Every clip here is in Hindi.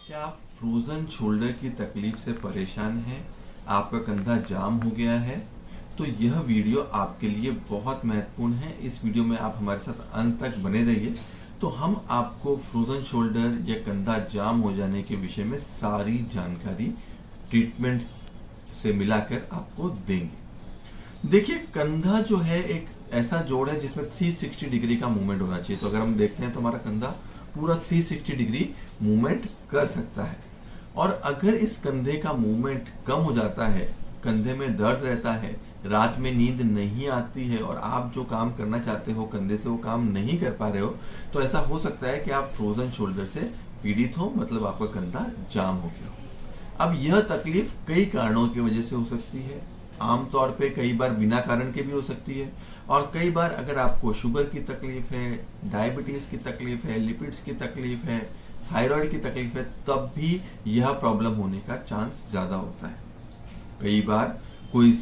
क्या आप फ्रोजन शोल्डर की तकलीफ से परेशान हैं? आपका कंधा जाम हो गया है? तो यह वीडियो आपके लिए बहुत महत्वपूर्ण है। इस वीडियो में आप हमारे साथ अंत तक बने रहिए। तो हम आपको फ्रोजन शोल्डर या कंधा जाम हो जाने के विषय में सारी जानकारी ट्रीटमेंट्स से मिलाकर आपको देंगे। देखिए, कंधा जो है एक ऐसा जोड़ है जिसमें 360 डिग्री का मूवमेंट होना चाहिए। तो अगर हम देखते हैं तो हमारा कंधा पूरा 360 डिग्री मूवमेंट कर सकता है। और अगर इस कंधे का मूवमेंट कम हो जाता है, कंधे में दर्द रहता है, रात में नींद नहीं आती है और आप जो काम करना चाहते हो कंधे से वो काम नहीं कर पा रहे हो, तो ऐसा हो सकता है कि आप फ्रोजन शोल्डर से पीड़ित हो, मतलब आपका कंधा जाम हो गया हो। अब यह तकलीफ कई कारणों की वजह से हो सकती है। आमतौर पे कई बार बिना कारण के भी हो सकती है, और कई बार अगर आपको शुगर की तकलीफ है, डायबिटीज की तकलीफ है, लिपिड्स की तकलीफ है, थायराइड की तकलीफ है, तब भी यह प्रॉब्लम होने का चांस ज्यादा होता है। कई बार कोई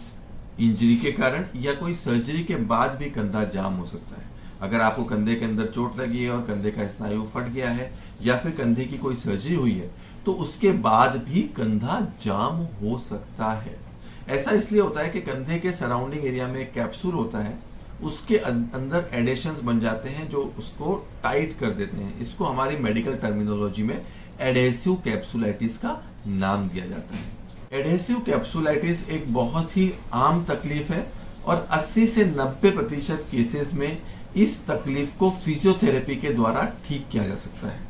इंजरी के कारण या कोई सर्जरी के बाद भी कंधा जाम हो सकता है। अगर आपको कंधे के अंदर चोट लगी है और कंधे का स्नायु फट गया है, या फिर कंधे की कोई सर्जरी हुई है, तो उसके बाद भी कंधा जाम हो सकता है। ऐसा इसलिए होता है कि कंधे के सराउंडिंग एरिया में एक कैप्सूल होता है, उसके अंदर एडेशंस बन जाते हैं जो उसको टाइट कर देते हैं। इसको हमारी मेडिकल टर्मिनोलॉजी में एडेसिव कैप्सुलाइटिस का नाम दिया जाता है। एडेसिव कैप्सुलाइटिस एक बहुत ही आम तकलीफ है और 80 से 90% केसेस में इस तकलीफ को फिजियोथेरेपी के द्वारा ठीक किया जा सकता है।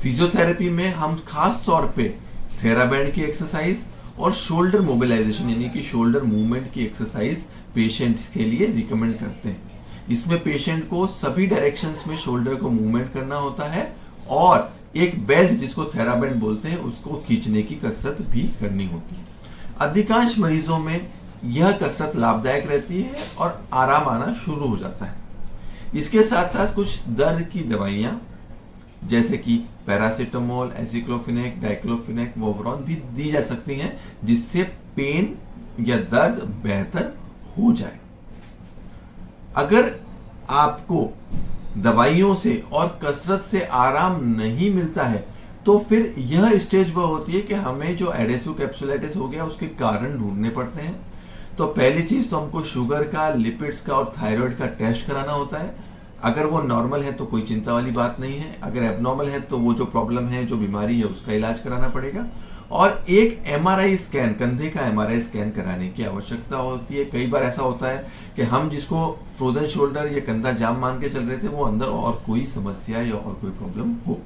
फिजियोथेरेपी में हम खास तौर पे थेराबैंड की एक्सरसाइज और शोल्डर मोबिलाइजेशन यानी कि शोल्डर मूवमेंट की एक्सरसाइज पेशेंट्स के लिए रिकमेंड करते हैं। इसमें पेशेंट को सभी डायरेक्शंस में शोल्डर को मूवमेंट करना होता है और एक बेल्ट जिसको थेराबैंड बोलते हैं उसको खींचने की कसरत भी करनी होती है। अधिकांश मरीजों में यह कसरत लाभदायक रहती है और आराम आना शुरू हो जाता है। इसके साथ साथ कुछ दर्द की दवाइयां जैसे कि पैरासीटामोल, एसिक्लोफिनेक, डाइक्लोफिनेक, वोवरॉन भी दी जा सकती हैं, जिससे पेन या दर्द बेहतर हो जाए। अगर आपको दवाइयों से और कसरत से आराम नहीं मिलता है, तो फिर यह स्टेज वह होती है कि हमें जो एडेसिव कैप्सुलाइटिस हो गया उसके कारण ढूंढने पड़ते हैं। तो पहली चीज तो हमको शुगर का, लिपिड्स का और थायराइड का टेस्ट कराना होता है। अगर वो नॉर्मल है तो कोई चिंता वाली बात नहीं है, अगर एबनॉर्मल है तो वो जो प्रॉब्लम है, जो बीमारी है, उसका इलाज कराना पड़ेगा। और एक एमआरआई स्कैन, कंधे का एमआरआई स्कैन कराने की आवश्यकता होती है। कई बार ऐसा होता है कि हम जिसको फ्रोजन शोल्डर या कंधा जाम मान के चल रहे थे, वो अंदर और कोई समस्या या और कोई प्रॉब्लम हो।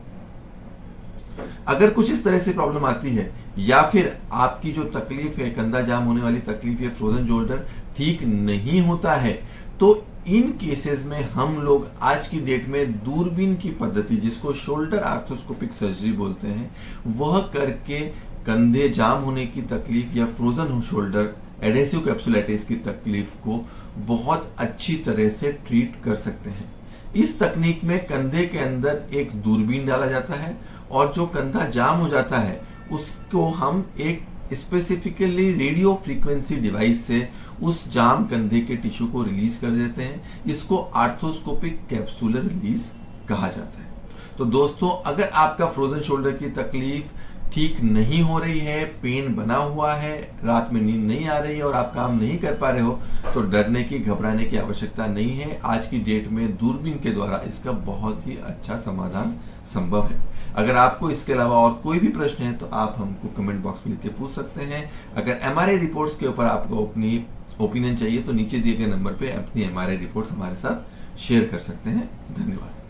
अगर कुछ इस तरह से प्रॉब्लम आती है या फिर आपकी जो तकलीफ है, कंधा जाम होने वाली तकलीफ या फ्रोजन शोल्डर ठीक नहीं होता है, तो इन केसेस में हम लोग आज की डेट में दूरबीन की पद्धति, जिसको शोल्डर आर्थोस्कोपिक सर्जरी बोलते हैं, वह करके कंधे जाम होने की तकलीफ या फ्रोजन शोल्डर एडेसिव कैप्सुलाइटिस की तकलीफ को बहुत अच्छी तरह से ट्रीट कर सकते हैं। इस तकनीक में कंधे के अंदर एक दूरबीन डाला जाता है और जो कंधा जाम हो जाता है उसको हम एक स्पेसिफिकली रेडियो फ्रीक्वेंसी डिवाइस से उस जाम कंधे के टिश्यू को रिलीज कर देते हैं। इसको आर्थोस्कोपिक कैप्सुलर रिलीज कहा जाता है। तो दोस्तों, अगर आपका फ्रोजन शोल्डर की तकलीफ ठीक नहीं हो रही है, पेन बना हुआ है, रात में नींद नहीं आ रही है और आप काम नहीं कर पा रहे हो, तो डरने की, घबराने की आवश्यकता नहीं है। आज की डेट में दूरबीन के द्वारा इसका बहुत ही अच्छा समाधान संभव है। अगर आपको इसके अलावा और कोई भी प्रश्न है तो आप हमको कमेंट बॉक्स में लिख के पूछ सकते हैं। अगर एमआरआई रिपोर्ट्स के ऊपर आपको अपनी ओपिनियन चाहिए तो नीचे दिए गए नंबर पे अपनी एमआरआई रिपोर्ट्स हमारे साथ शेयर कर सकते हैं। धन्यवाद।